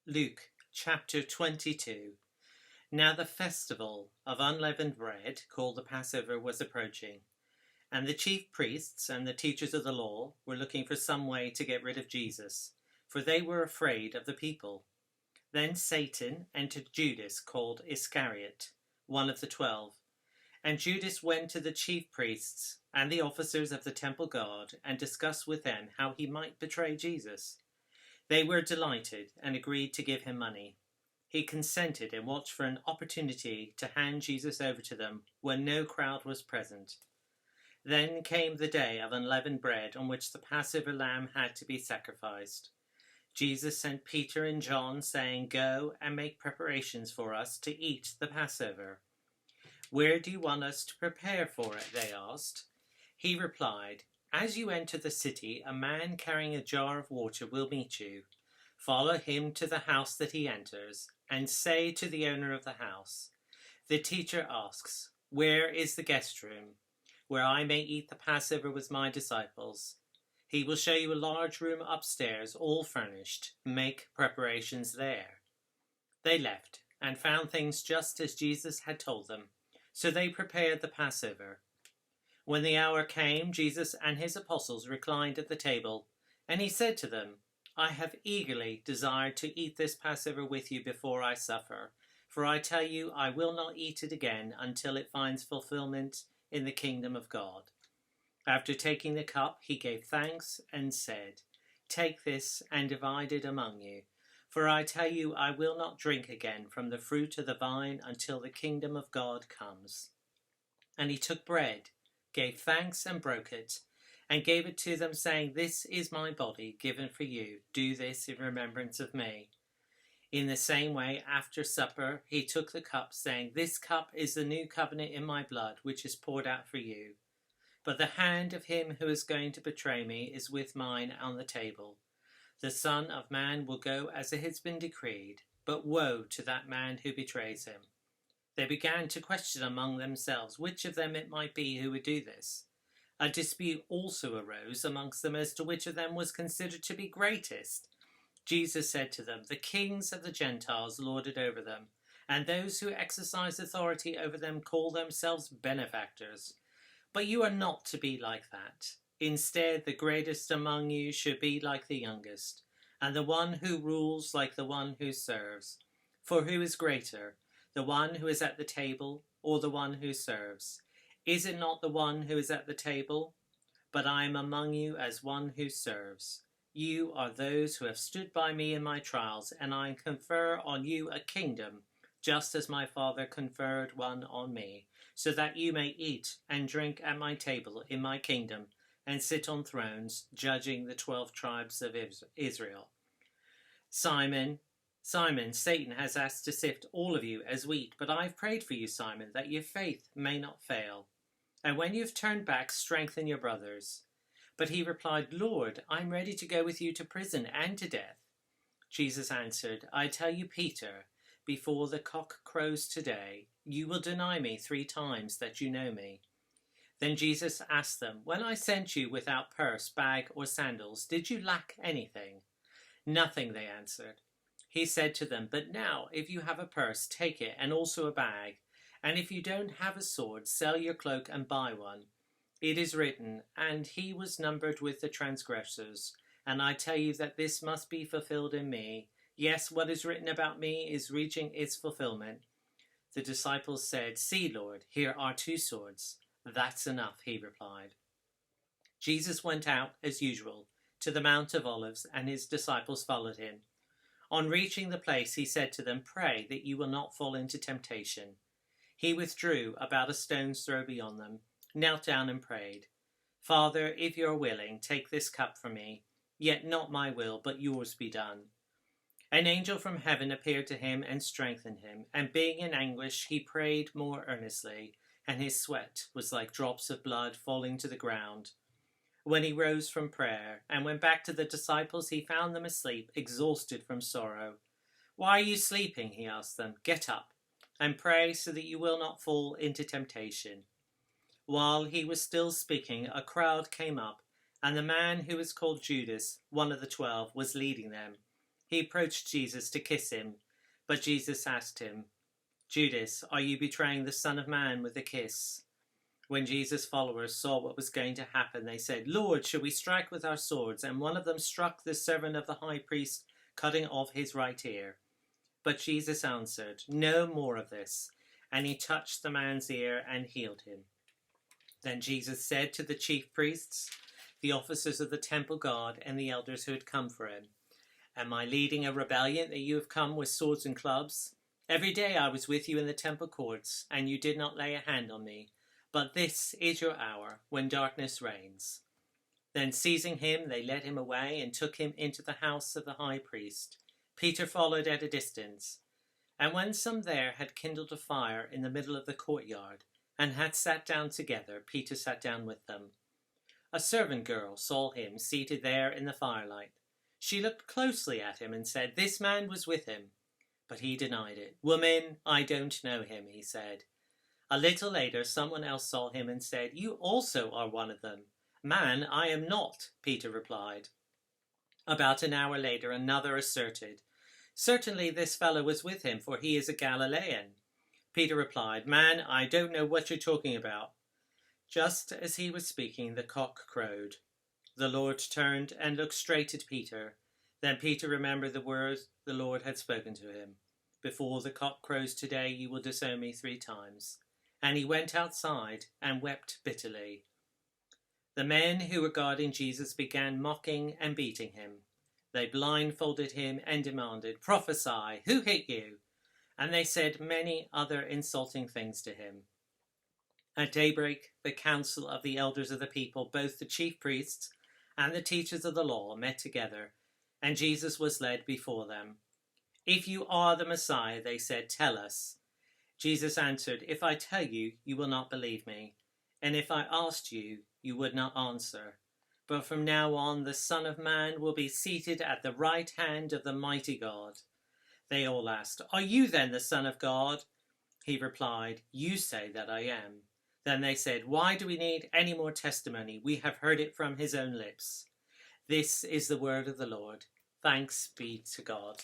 Luke chapter 22. Now the festival of unleavened bread, called the Passover, was approaching, and the chief priests and the teachers of the law were looking for some way to get rid of Jesus, for they were afraid of the people. Then Satan entered Judas, called Iscariot, one of the 12. And Judas went to the chief priests and the officers of the temple guard and discussed with them how he might betray Jesus. They were delighted and agreed to give him money. He consented and watched for an opportunity to hand Jesus over to them when no crowd was present. Then came the day of unleavened bread on which the Passover lamb had to be sacrificed. Jesus sent Peter and John, saying, "Go and make preparations for us to eat the Passover." "Where do you want us to prepare for it?" they asked. He replied, "As you enter the city, a man carrying a jar of water will meet you. Follow him to the house that he enters, and say to the owner of the house, 'The teacher asks, where is the guest room, where I may eat the Passover with my disciples?' He will show you a large room upstairs, all furnished. Make preparations there." They left and found things just as Jesus had told them. So they prepared the Passover. When the hour came, Jesus and his apostles reclined at the table, and he said to them, "I have eagerly desired to eat this Passover with you before I suffer, for I tell you, I will not eat it again until it finds fulfillment in the kingdom of God." After taking the cup, he gave thanks and said, "Take this and divide it among you. For I tell you, I will not drink again from the fruit of the vine until the kingdom of God comes." And he took bread, gave thanks and broke it, and gave it to them, saying, "This is my body given for you. Do this in remembrance of me." In the same way, after supper, he took the cup, saying, "This cup is the new covenant in my blood, which is poured out for you. But the hand of him who is going to betray me is with mine on the table. The Son of Man will go as it has been decreed, but woe to that man who betrays him." They began to question among themselves which of them it might be who would do this. A dispute also arose amongst them as to which of them was considered to be greatest. Jesus said to them, "The kings of the Gentiles lord it over them, and those who exercise authority over them call themselves benefactors. But you are not to be like that. Instead, the greatest among you should be like the youngest, and the one who rules like the one who serves. For who is greater, the one who is at the table or the one who serves? Is it not the one who is at the table? But I am among you as one who serves. You are those who have stood by me in my trials, and I confer on you a kingdom, just as my Father conferred one on me, so that you may eat and drink at my table in my kingdom, and sit on thrones, judging the 12 tribes of Israel. Simon, Satan has asked to sift all of you as wheat, but I've prayed for you, Simon, that your faith may not fail. And when you've turned back, strengthen your brothers." But he replied, "Lord, I'm ready to go with you to prison and to death." Jesus answered, "I tell you, Peter, before the cock crows today, you will deny me 3 times that you know me." Then Jesus asked them, "When I sent you without purse, bag, or sandals, did you lack anything?" "Nothing," they answered. He said to them, "But now, if you have a purse, take it, and also a bag. And if you don't have a sword, sell your cloak and buy one. It is written, 'And he was numbered with the transgressors.' And I tell you that this must be fulfilled in me. Yes, what is written about me is reaching its fulfillment." The disciples said, "See, Lord, here are 2 swords. "That's enough," he replied. Jesus went out, as usual, to the Mount of Olives, and his disciples followed him. On reaching the place, he said to them, "Pray that you will not fall into temptation." He withdrew about a stone's throw beyond them, knelt down and prayed, "Father, if you are willing, take this cup from me. Yet not my will, but yours be done." An angel from heaven appeared to him and strengthened him, and being in anguish, he prayed more earnestly, and his sweat was like drops of blood falling to the ground. When he rose from prayer and went back to the disciples, he found them asleep, exhausted from sorrow. "Why are you sleeping?" he asked them. "Get up and pray so that you will not fall into temptation." While he was still speaking, a crowd came up, and the man who was called Judas, one of the 12, was leading them. He approached Jesus to kiss him, but Jesus asked him, "Judas, are you betraying the Son of Man with a kiss?" When Jesus' followers saw what was going to happen, they said, "Lord, should we strike with our swords?" And one of them struck the servant of the high priest, cutting off his right ear. But Jesus answered, "No more of this." And he touched the man's ear and healed him. Then Jesus said to the chief priests, the officers of the temple guard, and the elders who had come for him, "Am I leading a rebellion that you have come with swords and clubs? Every day I was with you in the temple courts, and you did not lay a hand on me. But this is your hour, when darkness reigns." Then seizing him, they led him away and took him into the house of the high priest. Peter followed at a distance. And when some there had kindled a fire in the middle of the courtyard, and had sat down together, Peter sat down with them. A servant girl saw him seated there in the firelight. She looked closely at him and said, "This man was with him." But he denied it. "Woman, I don't know him," he said. A little later, someone else saw him and said, "You also are one of them." "Man, I am not," Peter replied. About an hour later, another asserted, "Certainly this fellow was with him, for he is a Galilean." Peter replied, "Man, I don't know what you're talking about." Just as he was speaking, the cock crowed. The Lord turned and looked straight at Peter. Then Peter remembered the words the Lord had spoken to him. "Before the cock crows today, you will disown me 3 times. And he went outside and wept bitterly. The men who were guarding Jesus began mocking and beating him. They blindfolded him and demanded, "Prophesy, who hit you?" And they said many other insulting things to him. At daybreak, the council of the elders of the people, both the chief priests and the teachers of the law, met together, and Jesus was led before them. "If you are the Messiah," they said, "tell us." Jesus answered, "If I tell you, you will not believe me. And if I asked you, you would not answer. But from now on, the Son of Man will be seated at the right hand of the mighty God." They all asked, "Are you then the Son of God?" He replied, "You say that I am." Then they said, "Why do we need any more testimony? We have heard it from his own lips." This is the word of the Lord. Thanks be to God.